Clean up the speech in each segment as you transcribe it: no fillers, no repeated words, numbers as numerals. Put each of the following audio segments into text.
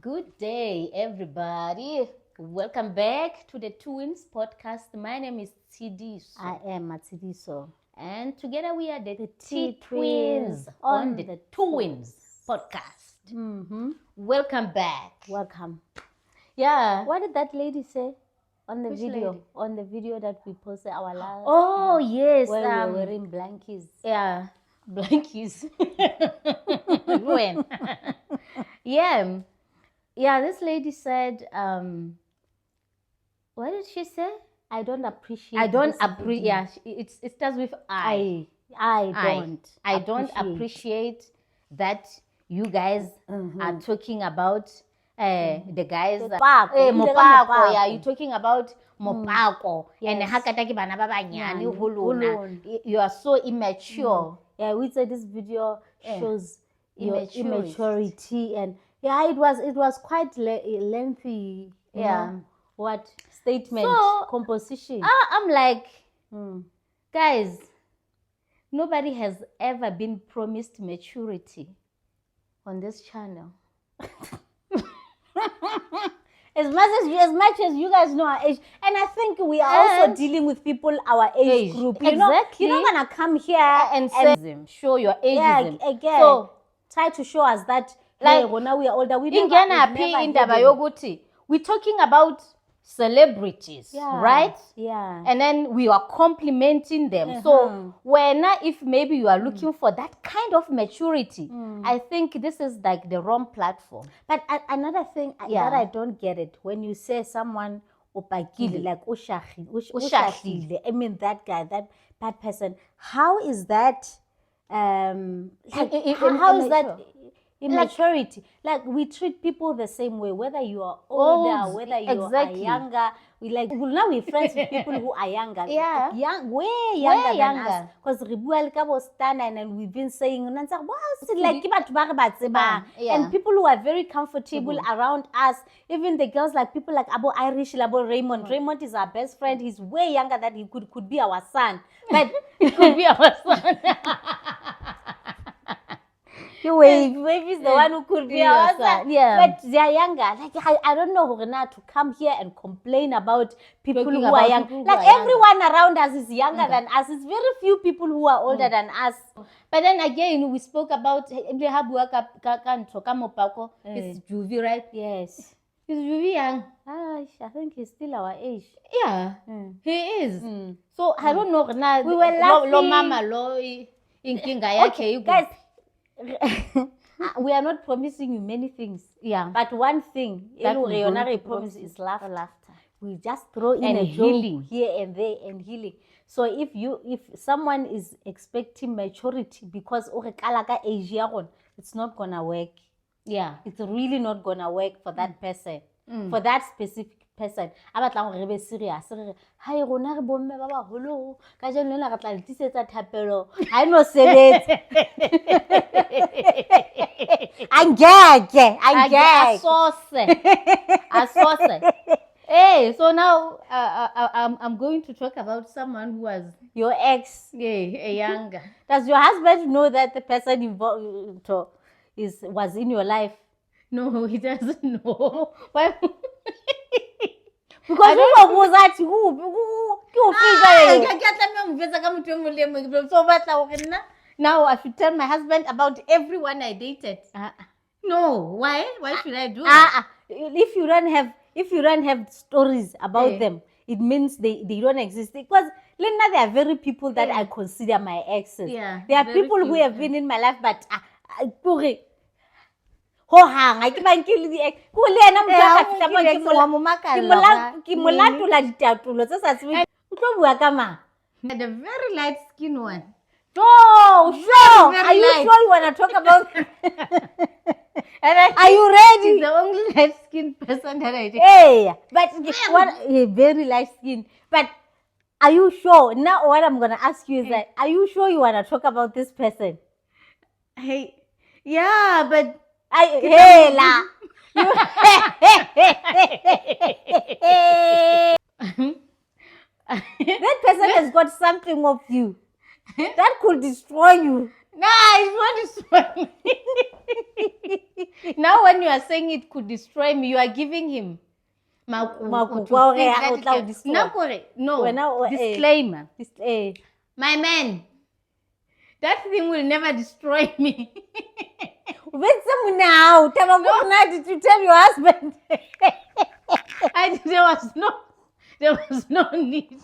Good day, everybody. Welcome back to the Twins podcast. My name is Tsidiso. I am Matsidiso. And together we are the T-Twins on the Twins podcast. Mm-hmm. Welcome back. Welcome. Yeah. What did that lady say on the Which video? lady? On the video that we posted our last. Oh, yes. Where we were wearing blankies. Yeah. Blankies. When? Yeah. Yeah, this lady said, what did she say? I don't appreciate. Yeah, it starts with I. I don't appreciate that you guys are talking about the guys Mopako. Yeah, you're talking about Mopako and hakataki bana ba banyane holona. You are so immature. Yeah, we said this video shows your immaturity, and yeah, it was quite lengthy. What statement, composition. I'm like, guys, nobody has ever been promised maturity on this channel. As much as you guys know our age, and I think we are also dealing with people our age group. You know, you're not gonna come here and say, show your ageism. Yeah, again. So try to show us that like now we are older. We're talking about celebrities, right? Yeah. And then we are complimenting them. So if maybe you are looking for that kind of maturity, I think this is like the wrong platform. But another thing that I don't get it, when you say someone opakile, like ushahile, I mean that guy, that person, how is that how is that immaturity? Like we treat people the same way, whether you are older, whether you are younger. Now we're friends with people who are younger. Yeah. Way younger than us. Because and we've been saying, and people who are very comfortable around us, even the girls, like people like Abo Irish, Abo Raymond. Raymond is our best friend. He's way younger than he could be our son. But it could be our son. Wave is the one who could be our son. Yeah. But they are younger. Like I don't know Horena to come here and complain about people who are young. Like everyone around us is younger than us. It's very few people who are older than us. But then again, we spoke about it's Juvie, right? Yes. Is Juvie young? I think he's still our age. Yeah, he is. So I don't know. We were laughing. Okay, guys. We are not promising you many things. Yeah. But one thing that we promise is laughter. We just throw in a healing here and there and healing. So if someone is expecting maturity because it's not gonna work. Yeah. It's really not gonna work for that person. For that specific person. I know Hey, so now I'm going to talk about someone who was your ex. Yeah, a younger. Does your husband know that the person involved was in your life? No, he doesn't know. Why? Because now I should tell my husband about everyone I dated. No, why? Why should I do that? If you don't have stories about them, it means they don't exist. Because Lena, there are very people that I consider my exes. Yeah, there are people who have been in my life, but the very light skin one. No, sure. Are you sure you want to talk about? Are you ready? He's the only light skin person that I did. Hey, but very light skin. But are you sure? Now what I'm gonna ask you is that are you sure you want to talk about this person? Hey, yeah, but hey la. That person has got something of you that could destroy you. Nah, it's not destroy me. Now when you are saying it could destroy me, you are giving him disclaimer. My man, that thing will never destroy me. Wait some now. Tell to tell your husband. There was no need. There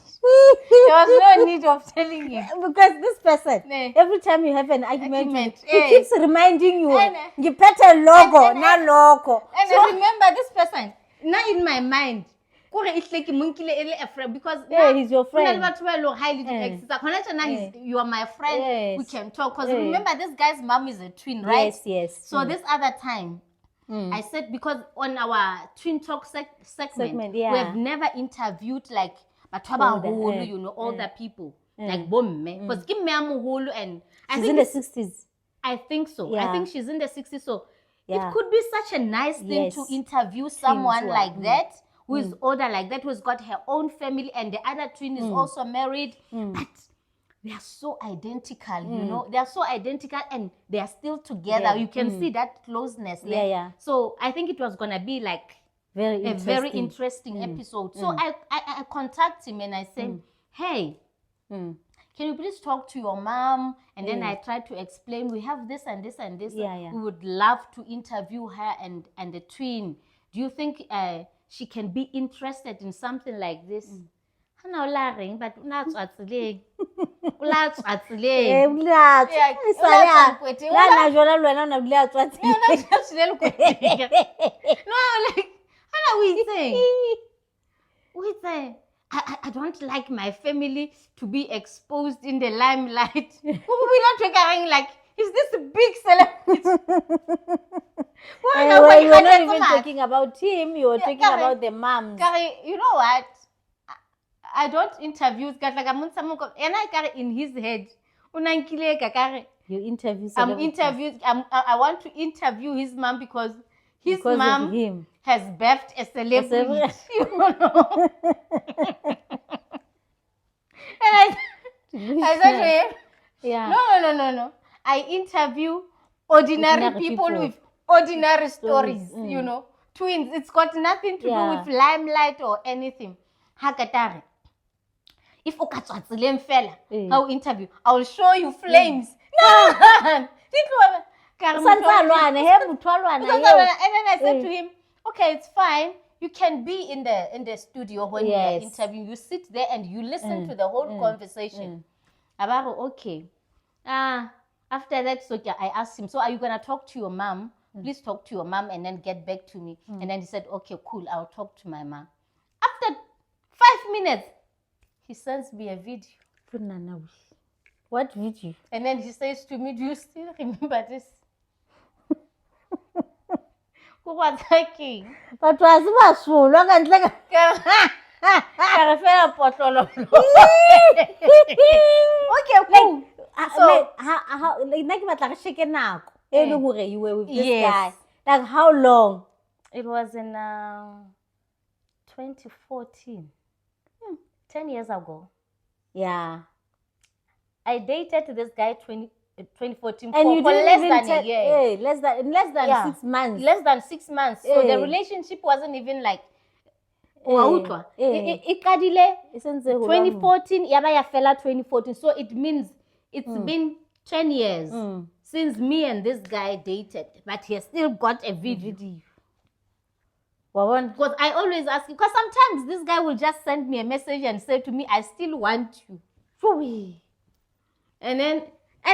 was no need of telling him. Because this person, every time you have an argument, he keeps reminding you, you better logo, not logo. And I remember this person, now in my mind, it's like a friend because he's your friend. You are my friend. We can talk. Because remember, this guy's mom is a twin, right? Yes. So this other time, I said, because on our twin talk segment, we have never interviewed like older people, like Bomme. Because and she's in the 60s. I think so. I think she's in the 60s. So it could be such a nice thing to interview someone like that, who is older like that, who's got her own family, and the other twin is also married. But they are so identical, they are so identical, and they are still together. You can see that closeness. So I think it was gonna be like a very interesting episode. So I contact him and I said, hey, can you please talk to your mom? And then I tried to explain, we have this and this and this. We would love to interview her and the twin. Do you think she can be interested in something like this? But I don't like my family to be exposed in the limelight. We're not talking like, is this a big celebrity? You were not even talking about him, you were talking about the moms. You know what? I don't interview and I in his head. You interview I want to interview his mom because his mom has birthed a celebrity. You know? And I said to him, no. I interview ordinary people with ordinary stories, twins. It's got nothing to do with limelight or anything. Hakatare. If how interview, I will show you flames. No, and then I said to him, okay, it's fine. You can be in the studio when you are interviewing. You sit there and you listen to the whole conversation. Okay. After that, so I asked him, so are you gonna talk to your mom? Please talk to your mom and then get back to me. And then he said, okay, cool, I'll talk to my mom. After 5 minutes, he sends me a video. What video? And then he says to me, do you still remember this? Who was hiking? But was so long and like okay, cool. So how you were with this guy. Like how long? It was in 2014. 10 years ago. Yeah. I dated this guy 2014 and for less than a year. Less than 6 months. Less than 6 months. So the relationship wasn't even like 2014, yaba fella 2014. So it means it's been 10 years since me and this guy dated, but he has still got a video. Because I always ask you, because sometimes this guy will just send me a message and say to me, I still want you. And then because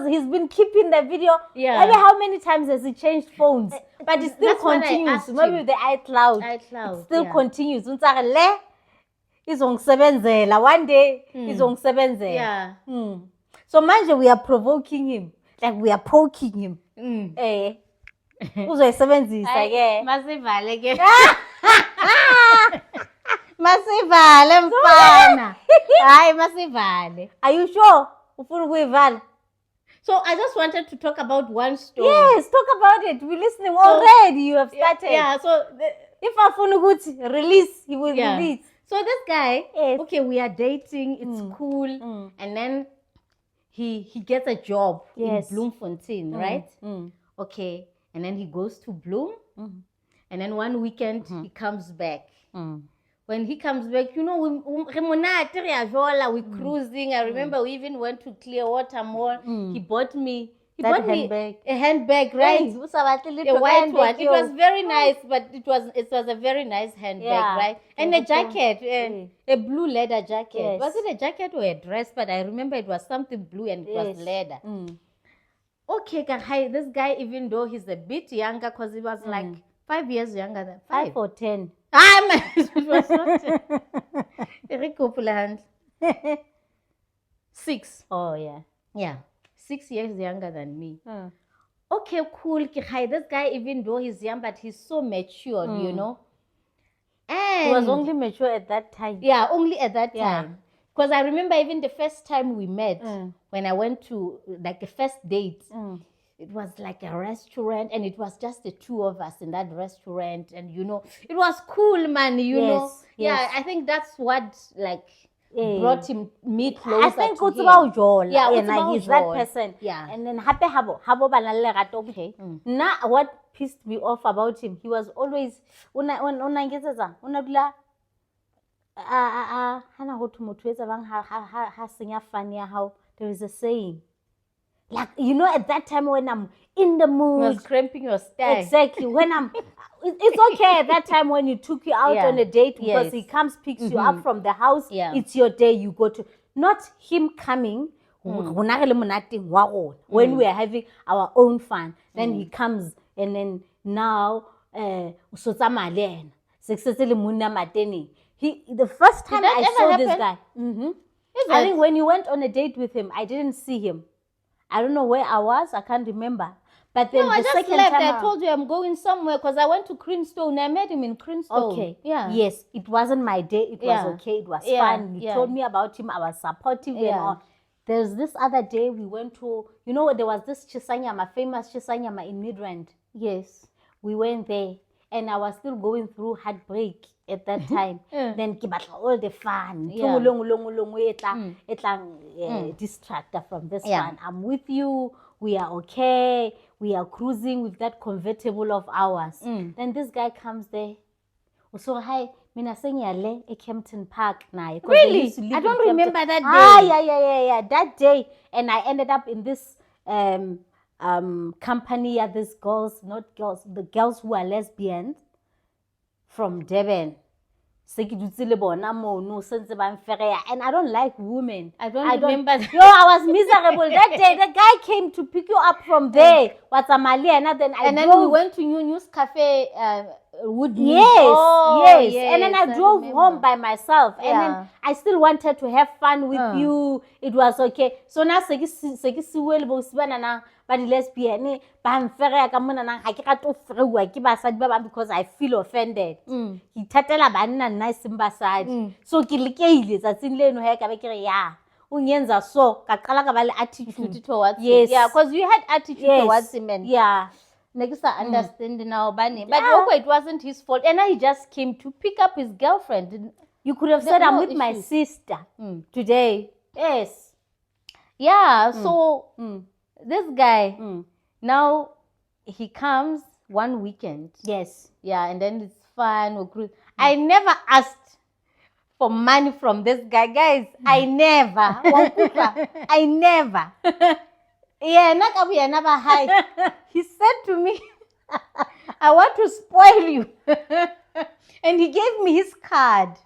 he's been keeping the video. Maybe how many times has he changed phones? But it still continues. Maybe with the iCloud. It still continues. One day so manje we are provoking him, like we are poking him. Masivale mfana. Hayi masivale. Are you sure? Ufuna ukuyivala? So I just wanted to talk about one story. Yes, talk about it. We're listening already. You have started. Yeah, so if Afunu release, he will release. So this guy, okay, we are dating, it's cool, and then he gets a job in Bloemfontein, right? Okay, and then he goes to Bloem, and then one weekend he comes back. When he comes back, you know, we're cruising. I remember we even went to Clearwater Mall. He bought me a handbag, right? Hey, a white one. It was very nice, but it was a very nice handbag, right? And a jacket, a blue leather jacket. Yes. Was it a jacket or a dress? But I remember it was something blue and it was leather. Okay, this guy, even though he's a bit younger, because he was like 5 years younger than 5 or 10. It was not 6. Oh, yeah. Yeah. 6 years younger than me. Okay, cool. This guy, even though he's young, but he's so mature, you know. And he was only mature at that time. Yeah, only at that time. Because I remember even the first time we met, when I went to like a first date, it was like a restaurant, and it was just the two of us in that restaurant, and you know, it was cool, man. You know, yeah. I think that's what like brought me closer. I think to it's him. about Joel. Yeah, he's that person. Yeah, and then happy habo okay. Now what pissed me off about him, he was always hana go to motho etsa bang ha senya fun ya hao. There is a saying. Like, you know, at that time when I'm in the mood. You was cramping your style. Exactly. When it's okay at that time when you took you out on a date because he comes, picks you up from the house. It's your day, you go to. Not him coming, when we are having our own fun. Then he comes, and then now, the first time I saw this guy, I think when you went on a date with him, I didn't see him. I don't know where I was. I can't remember. But then I just left. I told you I'm going somewhere because I went to Creamstone. I met him in Creamstone. Okay. Yeah. Yes. It wasn't my day. It was okay. It was fun. He told me about him. I was supportive and all. There's this other day we went to, you know, there was this Chisanyama, famous Chisanyama in Midrand. Yes. We went there. And I was still going through heartbreak at that time. Then all the fun. Distractor from this one. I'm with you. We are okay. We are cruising with that convertible of ours. Then this guy comes there. So hi, mina senyale e Kempton Park now. Really? I don't remember that day. Yeah. That day, and I ended up in this company at these girls, not girls, the girls who are lesbians from Durban. And I don't like women. I don't remember that. No, I was miserable. That day, the guy came to pick you up from there. And then we went to News Cafe, Woodmead. Yes. And then I drove home by myself. And then I still wanted to have fun with you. It was okay. So now, but lesbian, because I feel offended. He tatela banana nice mbasadi. So kilikeile tsatsing leno ha ka be kere ya. Unyenza so ka qala ka ba le attitude towards him. Yeah, because you had attitude towards him. And yeah. Next I understand now, Bunny. But it wasn't his fault. And he just came to pick up his girlfriend. You could have said I'm with my sister today. Yes. Yeah, so this guy, now he comes one weekend. Yes. Yeah, and then it's fun. We'll cruise. I never asked for money from this guy. Guys, I never. I never. Yeah, never hide. He said to me, I want to spoil you. And he gave me his card.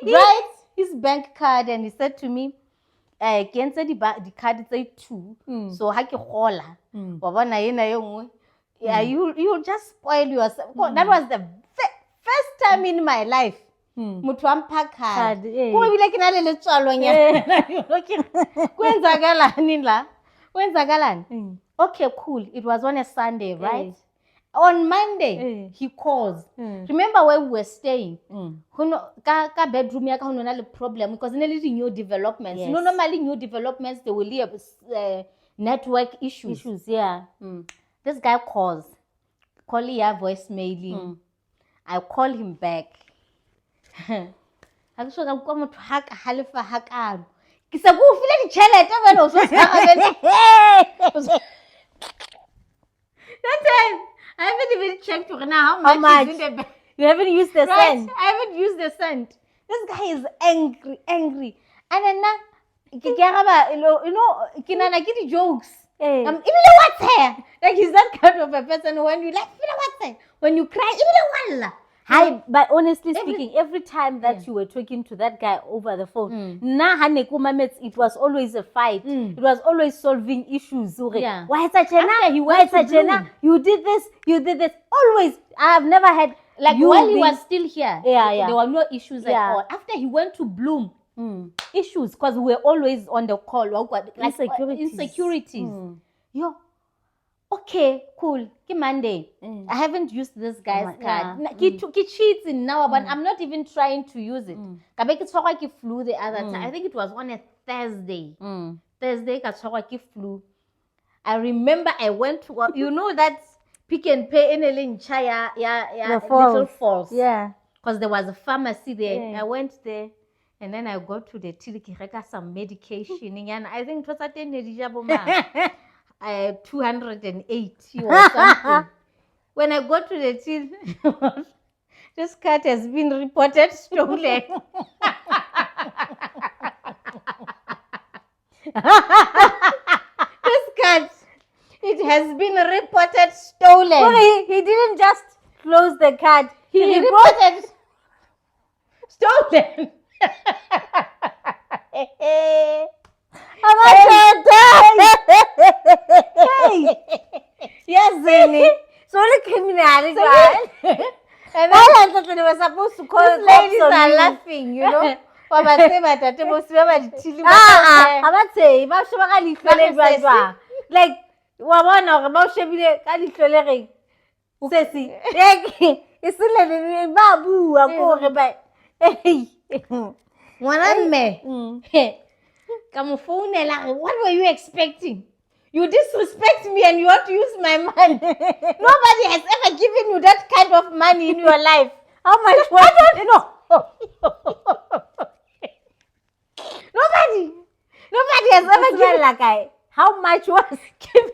Right? His bank card. And he said to me, the card is 2. So ha ke gola. Wa bona ena ye nngwe. Yeah, you'll just spoil yourself. That was the first time in my life. Muthu ampa card. Ko bile ke na le letswalonyana. Kwenzakalani la? Kwenzakalani? Okay, cool. It was on a Sunday, right? On Monday, he calls. Remember where we were staying? Ka bedroom ya ka hono na le problem because ne le new developments. No, normally new developments they will leave network issues. Yeah. This guy calls ya voicemailing. I call him back. That time I haven't even checked how much is in the bank. You haven't used the cent. I haven't used the cent. This guy is angry. And then jokes. What's here? Like he's that kind of a person when you like, what's here? When you cry, Hi, but honestly speaking, every time that you were talking to that guy over the phone, it was always a fight. It was always solving issues. Yeah. Why is that You did this. Always. I have never had like while he was still here. Yeah. There were no issues at all. After he went to Bloom, issues because we were always on the call. Like insecurities. Yo. Okay, cool. Monday. I haven't used this guy's card. He cheats in now, but I'm not even trying to use it. He flew the other time. I think it was on a Thursday. Thursday, he flew. I remember I went to, that Pick and Pay in Little Falls. Yeah. Because there was a pharmacy there. I went there. And then I got to the till, some medication. And I think it was at 280 or something. When I got to the till, this card has been reported stolen. This card, it has been reported stolen. Sorry, he didn't just close the card. He reported stolen. Yes, Zini. So the criminality. And then they were supposed to call these ladies are laughing, like, what were you expecting? You disrespect me and you want to use my money. Nobody has ever given you that kind of money in your life. How much was it? Nobody has ever given like how much was given?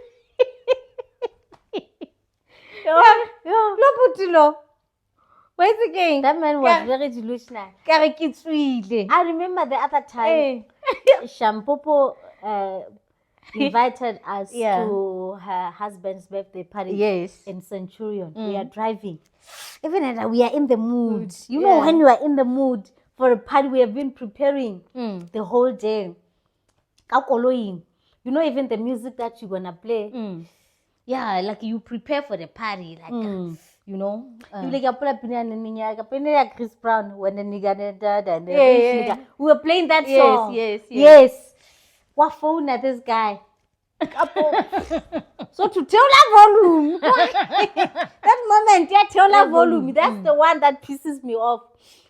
Where's the game? That man was very delusional. I remember the other time, Shampopo invited us to her husband's birthday party in Centurion. We are driving. Even as we are in the mood. You know when you are in the mood for a party, we have been preparing the whole day. You know, even the music that you're going to play. Yeah, like you prepare for the party. Like, you know. Chris Brown when the nigga we were playing that song. Yes. What phone at this guy? So to tell that volume, that moment, tell that volume. That's the one that pisses me off.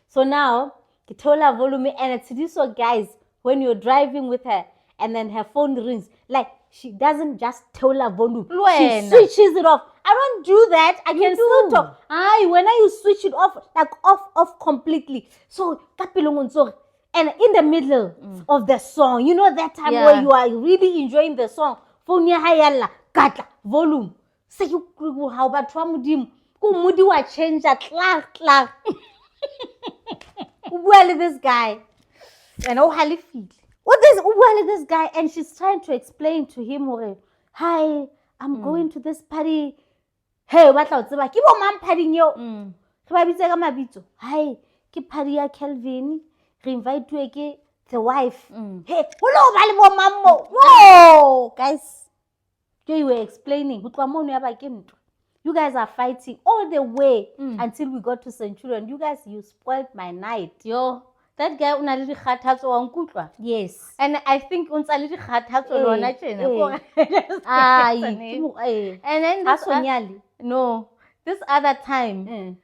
So now, tell that volume, and it's this so guys when you're driving with her, and then her phone rings, like she doesn't just tell her volume. She switches it off. I don't do that. I can still talk. When you switch it off, like off completely. So and in the middle of the song, you know that time where you are really enjoying the song. Phone volume. Say you how about Mudi wa change that clark. Well, this guy. And how he feel. This guy, and she's trying to explain to him, hi, I'm going to this party. Hey, what else? Keep on mom party yo. Hi, keep party ya Kelvin. Invite you again, the wife. Hey, hello, mammo. Whoa, guys. You were explaining. You guys are fighting all the way until we got to Centurion. You guys, you spoiled my night. Yo, that guy unalili khathatso wa nkutwa. Yes. And I think unsalili khathatso lona tjena. And then this other time,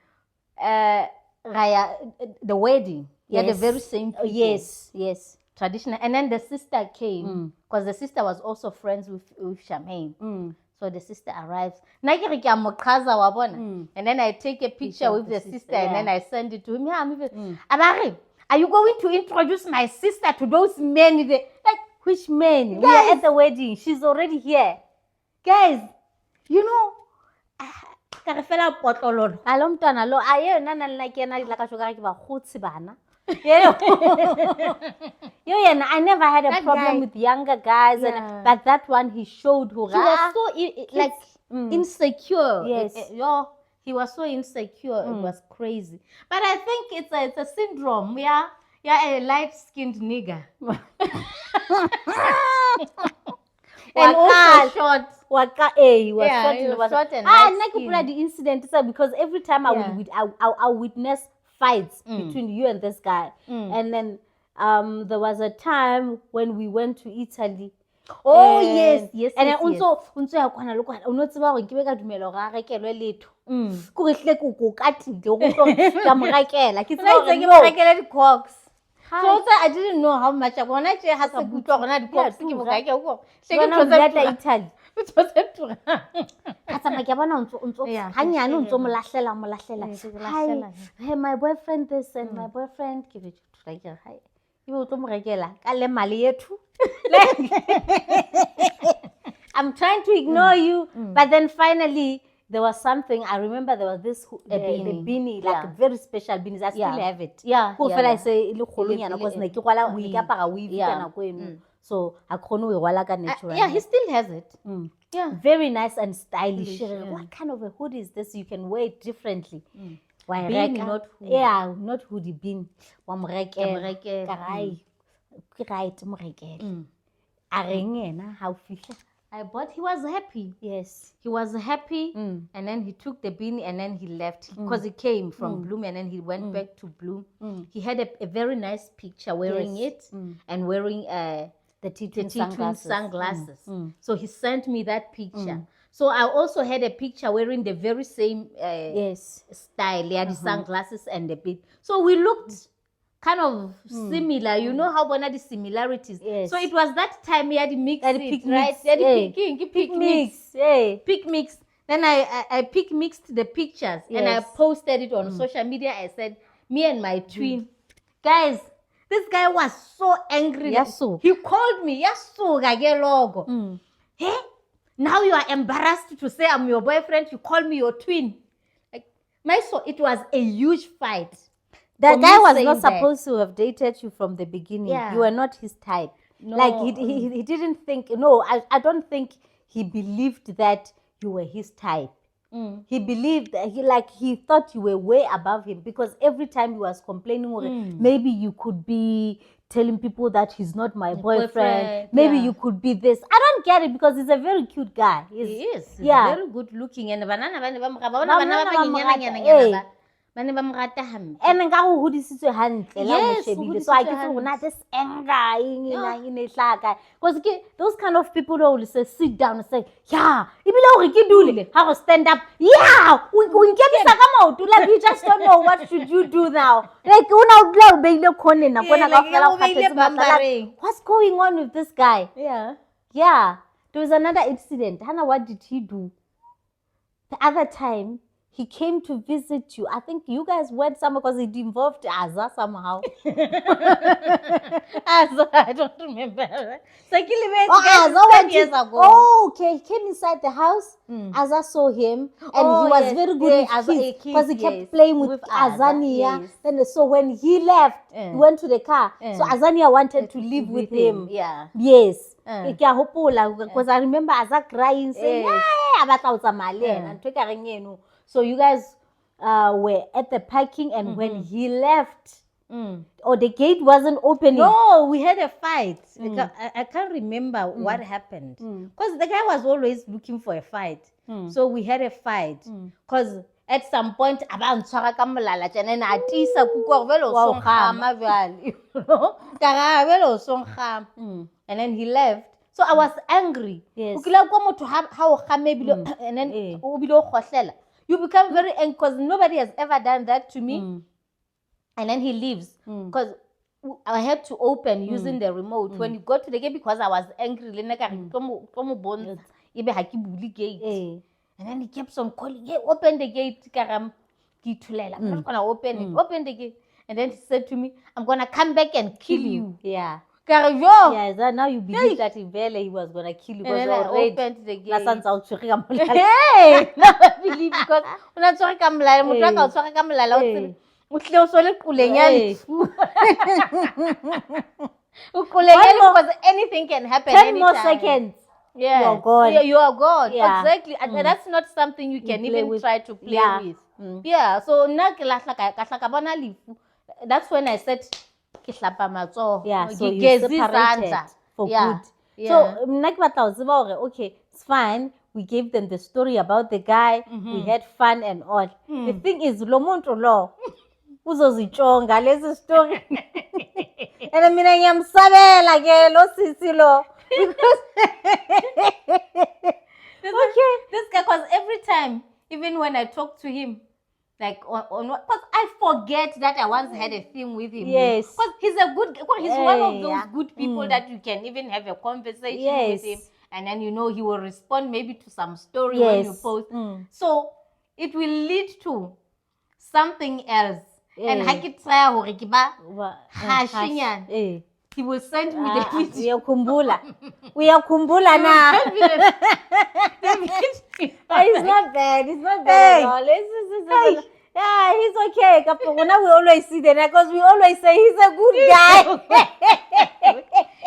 the wedding. Yeah, the very same people. Yes. traditional. And then the sister came because the sister was also friends with Charmaine. So the sister arrives. And then I take a picture with the sister and then I send it to him. Abari, are you going to introduce my sister to those men? Like, which men? We are at the wedding. She's already here. Guys, you know, I never had a problem with younger guys, but that one he showed who he was so insecure. Yes, he was so insecure. It was crazy. But I think it's a syndrome. Yeah, a light-skinned nigger. And also short. He was short and light-skinned. The incident because every time I witness fights between you and this guy. And then there was a time when we went to Italy. Oh, yes. And also so I didn't know how much I wanted to have a good talk on that. Hey, my boyfriend this and my boyfriend give it to I'm trying to ignore you, but then finally there was something. I remember there was this the beanie, like a very special beanie. I still have it. So he still has it. Very nice and stylish. What kind of a hood is this? You can wear it differently. Beanie, not hoodie. Yeah, not hoodie, beanie. I bought. He was happy. Yes, he was happy. And then he took the beanie and then he left because he came from Bloom and then he went back to Bloom. He had a very nice picture wearing it and wearing the T-twin sunglasses. So he sent me that picture. So I also had a picture wearing the very same style. He had the sunglasses and the bead. So we looked kind of similar. You know how one of the similarities. Yes. So it was that time he had mixed right? He had pick mix. Then I pick mixed the pictures and I posted it on social media. I said, me and my twin. Guys, this guy was so angry. He called me. Hey, now you are embarrassed to say I'm your boyfriend. You call me your twin. Like it was a huge fight. That guy was not supposed to have dated you from the beginning. You were not his type. No. Like he didn't think. No, I don't think he believed that you were his type. He believed that he thought you were way above him because every time he was complaining, maybe you could be telling people that he's not my boyfriend. Maybe you could be this. I don't get it because he's a very cute guy. He is. He's very good looking and and nka go hodisitswe hantle la mo shebile so I get go na this anger because those kind of people who will say sit down and say yeah ibile o re ke dule ha go stand up we get ka maoto like you just don't know what should you do now like una o tla o beile khone na kona ka fela go khatsetse what's going on with this guy. There was another incident. Hannah, what did he do the other time? He came to visit you. I think you guys went somewhere because it involved Azza somehow. Azza, I don't remember. So Azza went years ago. Oh, okay. He came inside the house. Azza saw him, and he was very good with because he kept playing with Azania. Then so when he left, he went to the car. So Azania wanted to live with him. Yes. Because I remember Azza crying, saying, So you guys were at the parking, and when he left, the gate wasn't opening. No, we had a fight. I can't remember what happened. Because the guy was always looking for a fight. So we had a fight. Because at some point, and then he left. So I was angry. Yes. And then you become very angry because nobody has ever done that to me. And then he leaves because I had to open using the remote. When you go to the gate, because I was angry, gate. And then he kept on calling, hey, open the gate. I'm not going to open it. Open the gate. And then he said to me, I'm going to come back and kill you. Yeah. Yeah, that now you believe that he was going to kill you. And then I opened the gate. Hey! Now I believe because when I saw him, because anything can happen. 10 more seconds. Yeah. You are gone. You are gone. Yeah. Exactly. And that's not something you can even try to play with. Yeah. So that's when I said, yeah, so you separated for good. So, okay, it's fine. We gave them the story about the guy. We had fun and all. The thing is, Lomonto law. Uzozichonga lezi story. And I mean, I am sabela ke lo sisi lo. Okay. This guy, because every time, even when I talk to him, like on what, but I forget that I once had a thing with him. Yes. Because he's one of those good people that you can even have a conversation with him. And then, he will respond maybe to some story when you post. So it will lead to something else. And he will send me the video. We are kumbula now. It's not bad. It's not bad at all. Yeah, he's okay. Now we always see that because we always say he's a good guy.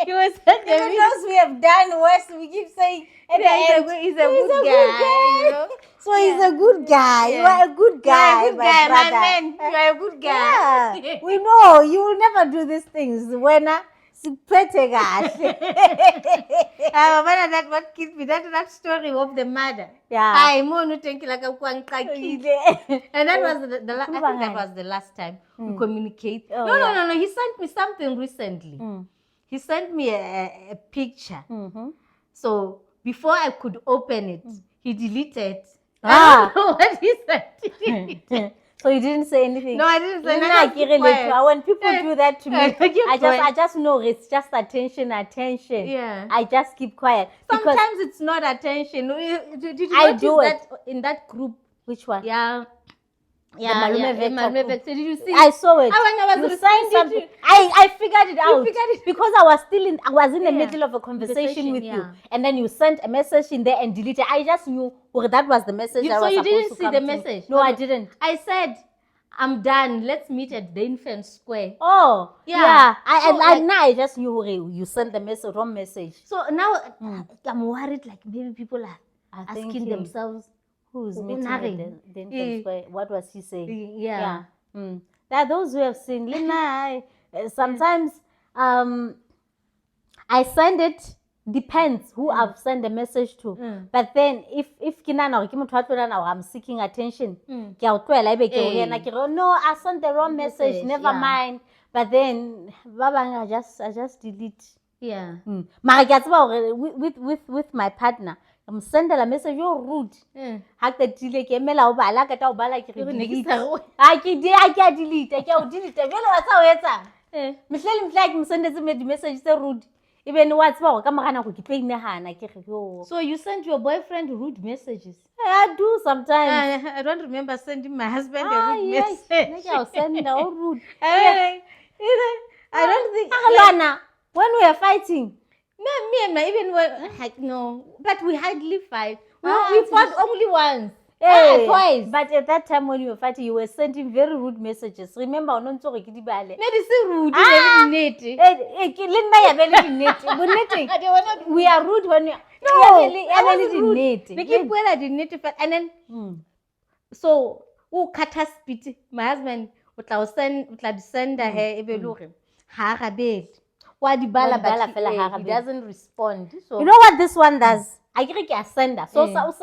He was such a even those we have done worse, we keep saying he's a good guy. So he's a good guy. You are a good guy, my brother. My man. You are a good guy. Yeah. We know you will never do these things. When that what killed me. That story of the mother. Yeah. And that was I think that was the last time we communicate. No. He sent me something recently. He sent me a picture. So before I could open it, he deleted. I don't know what he said. So you didn't say anything? No, I didn't say anything. When people do that to me, I just know it's just attention. Yeah. I just keep quiet. Sometimes it's not attention. Did you I notice do that in that group? Which one? Yeah. Malume Vector. Did you see? I saw it. You signed something. I figured it out. Because I was in the middle of a conversation with you. And then you sent a message in there and deleted. I just knew that was the message I was supposed to come to. So you didn't see the message? No, I didn't. I said, I'm done. Let's meet at the Infant Square. Oh, yeah. Now I just knew you sent the wrong message. So now I'm worried like maybe people are asking themselves, who's meeting at the Infant Square? What was he saying? Yeah. There are those who have seen. Lina, sometimes I send it, depends who I've sent the message to. But then if I'm seeking attention, no, I sent the wrong message, never mind. But then I just delete. Yeah. With my partner. I'm sending a message, you're rude. I can't delete. I message rude. Even what's more, so you send your boyfriend rude messages? I do sometimes. I don't remember sending my husband a rude message. I'll send all rude. I don't think. When we are fighting. No, me and my no, but we hardly fight. We fought only once. Twice. But at that time when you were fighting, you were sending very rude messages. Remember, maybe it's rude. We are rude when you. No, we keep and then so cut us spit. My husband would send her he doesn't respond. So you know what this one does? I can send her. So sa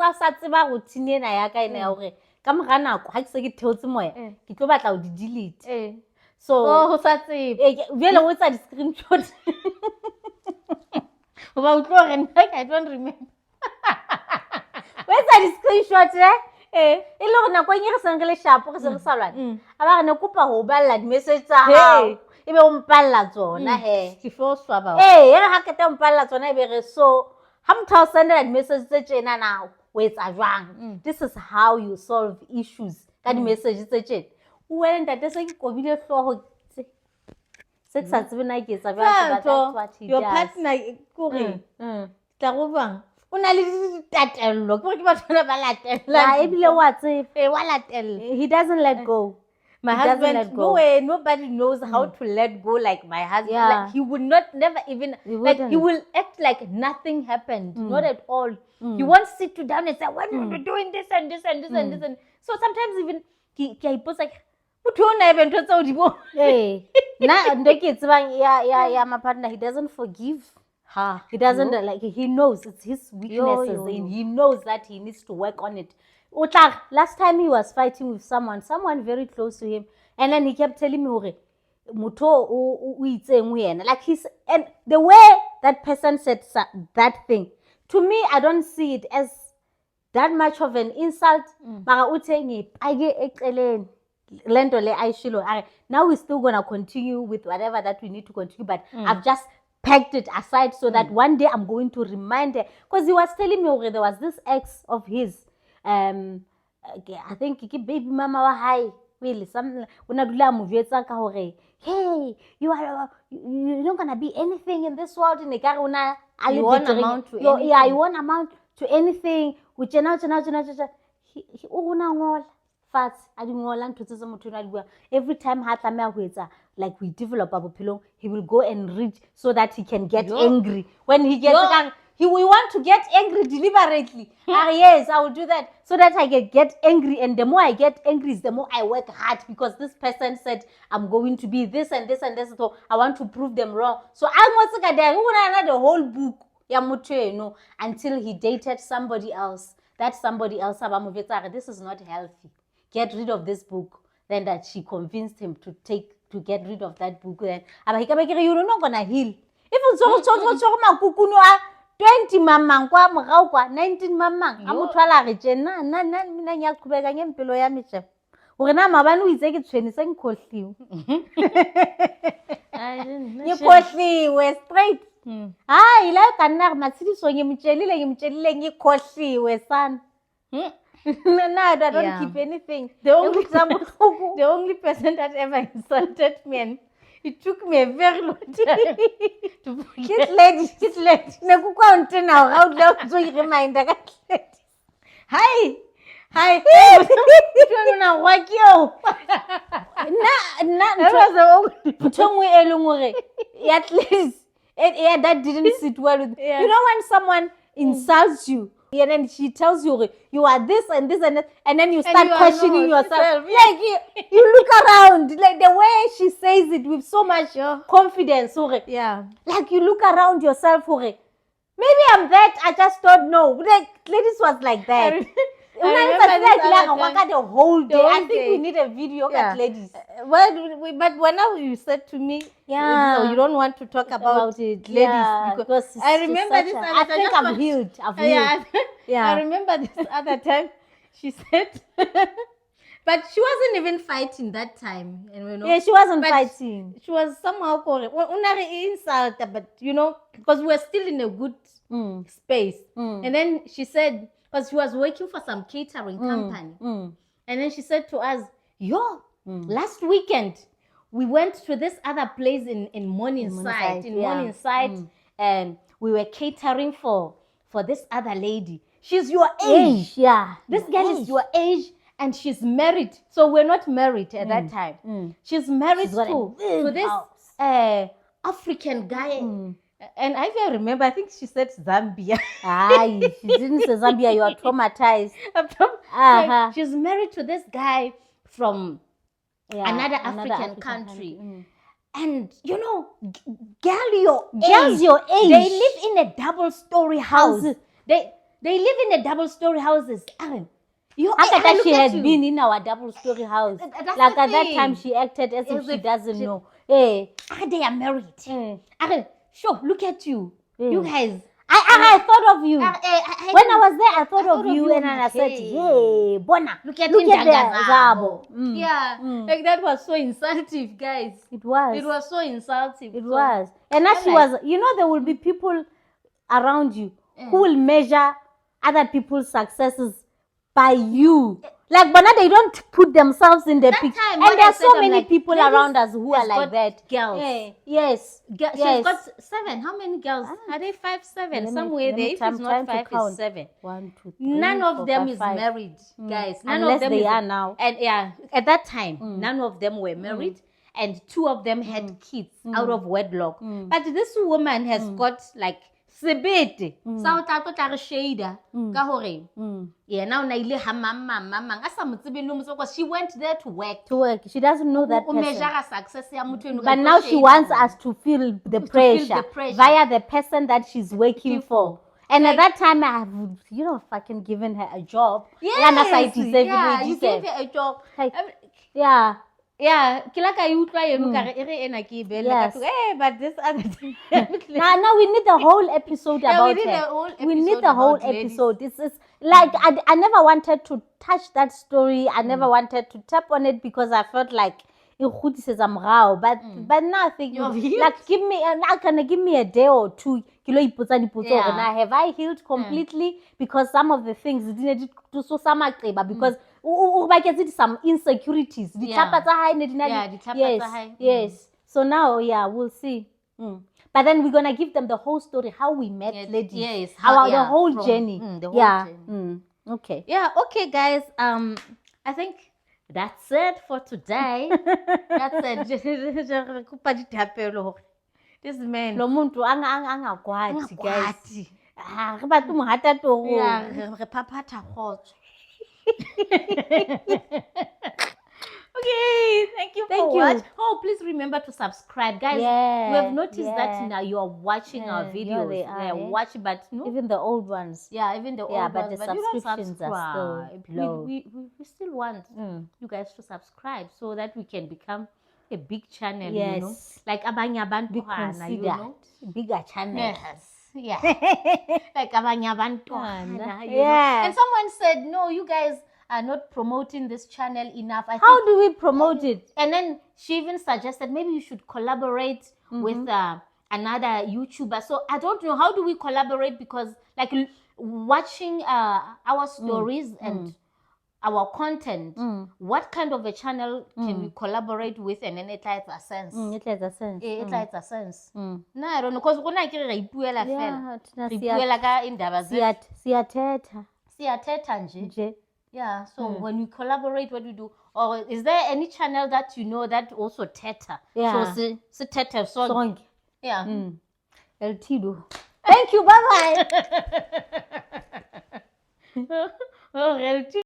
routine na yaka ina hore ka mora nako ha ke se ke theotse moya ke tlo batla o di delete. So sa tsebe vele o tsa di screenshot. I don't remember. Where's the screenshot e le gore nako e re sengele shapo re se re salwana a ba re ne kopa ho balla di message tsa hao ebe o mpalla tsona he ke fo swaba ha ke ta mpalla tsona ebe re so ha motho o sendela di-message tse tjena na o etsa jwang this is how you solve issues ka di-message tse tjena o wele ntate se ke kobile hlooho se ke sa tsebe na ke etsa jwang but that's what he your does. partner kore tla go bang o na le ditatello ke ke batho ba latella ebile wa tsebe wa latella he doesn't let go. My husband, no way, nobody knows how to let go like my husband. Yeah. Like, he would never even, he will act like nothing happened, not at all. He won't sit you down and say, why are you doing this and this and this and this? And so sometimes even, he puts like, hey, my partner, he doesn't forgive. He doesn't, like, he knows it's his weaknesses and he knows that he needs to work on it. Last time he was fighting with someone very close to him, and then he kept telling me, like and the way that person said that thing, to me, I don't see it as that much of an insult. Now we're still gonna continue with whatever that we need to continue, but I've just packed it aside so that one day I'm going to remind her, because he was telling me there was this ex of his. I think baby mama wa hai really something hey, you're not gonna be anything in this world in the you won't amount to anything. Yeah, you won't amount to anything. Every time like we develop our pillow, he will go and read so that he can get angry. When he gets we want to get angry deliberately. Yes, I will do that so that I can get angry. And the more I get angry, the more I work hard, because this person said I'm going to be this and this and this. So I want to prove them wrong. So I was like, the whole book, until he dated somebody else. That somebody else, this is not healthy. Get rid of this book. Then that she convinced him to get rid of that book. Then you're not gonna heal. Even so 20 mamang kwa morao kwa 19 mamang a motho ala re tjena nna mina nya qhubeka ngempilo ya metshe hore na mabane o itse ke tshweni se nkhohliwe ke khohliwe straight ila ka nna re matshidiso ke mtshelile ke khohliwe sana no, I don't keep anything. The only person that ever insulted me, and it took me a very long time to forget. This lady. Hi. At least that didn't sit well with you. You know when someone insults you, and then she tells you you are this and this and that, and then you start questioning yourself. Like you look around, like the way she says it with so much confidence. Like you look around yourself. Maybe I'm that. I just don't know. Like ladies was like that. I remember the whole day. I think we need a video at ladies. But when now you said to me, you don't want to talk about it, ladies, because I remember this. I think I've healed. I remember this other time. She said, but she wasn't even fighting that time. Yeah, she wasn't fighting. She was somehow calling. Insult, but because we were still in a good space. And then she said, because she was working for some catering company. And then she said to us, last weekend, we went to this other place in Morningside. And we were catering for this other lady. She's your age. This girl is your age, and she's married. So we're not married at that time. She's married to this African guy. And I can remember, I think she said Zambia. She didn't say Zambia. You are traumatized. She's married to this guy from another African country. And girls your age, they live in a double-story house. They live in a double-story houses. She has been in our double-story house. Like at that time, she acted as if she doesn't know. They are married. Sure, look at you. You guys I thought of you. When I was there, I thought of you, and I said, "Hey, Bona, look at the Zabo." Yeah, like that was so insulting, guys. It was. It was so insulting. It was. And as she was, you know, there will be people around you who will measure other people's successes by you. Like, but now they don't put themselves in the picture. And there are so many people around us who are like that. Girls. Yes. She's got 7. How many girls? Are they 5, 7? Somewhere there. If it's not 5, it's 7. 1, 2, 3, none of 4, them 5, is 5. married, guys. None Unless of them they are now. And at that time, none of them were married. And 2 of them had kids out of wedlock. But this woman has got like sebete sa o tla tlo tla re shader ka hore now na ile ha mamang a sa motsebe le motse because she went there to work. She doesn't know that person. Success ya motho eno but now she wants us to feel the pressure via the person that she's working for. And at that time, I have, fucking given her a job. Yes, you gave her a job. Yeah, kila ka utlwa yeno ka re ere ena ke bele ka but this other thing. Now we need the whole episode about her. We need the whole episode. This is like I never wanted to touch that story. I never wanted to tap on it because I felt like but now I think like give me a day or two. Now have I healed completely? Because some of the things didn't do so because some insecurities. Yes. So now we'll see. But then we're gonna give them the whole story, how we met ladies. Yes, the whole journey. The whole journey. Okay. Yeah, okay guys. I think that's it for today. That's it. This man. Lo muntu angakwati guys. Re batla mo hata to. Yeah, re phaphatha khotso. Okay, thank you for watching. Oh, please remember to subscribe, guys. We have noticed that now you are watching our videos. They are watching, but even the old ones. Yeah, even the old ones. But the subscriptions are still low. We still want you guys to subscribe so that we can become a big channel. You know, like abanye abantwana, you know, bigger channel. Yes. Yeah, like abanye abantwana. Yeah. And someone said, no, you guys are not promoting this channel enough. How do we promote it? And then she even suggested maybe you should collaborate with another YouTuber. So I don't know, how do we collaborate? Because like watching our stories and our content, what kind of a channel can we collaborate with? And then it has a sense. It has a sense. It has a sense. No, I don't know. Because when I get it, yeah, so when we collaborate, what we do? Or is there any channel that you know that also teta? Yeah. So teta song. Yeah. El Tido. Thank you. Bye bye. Oh, El Tido.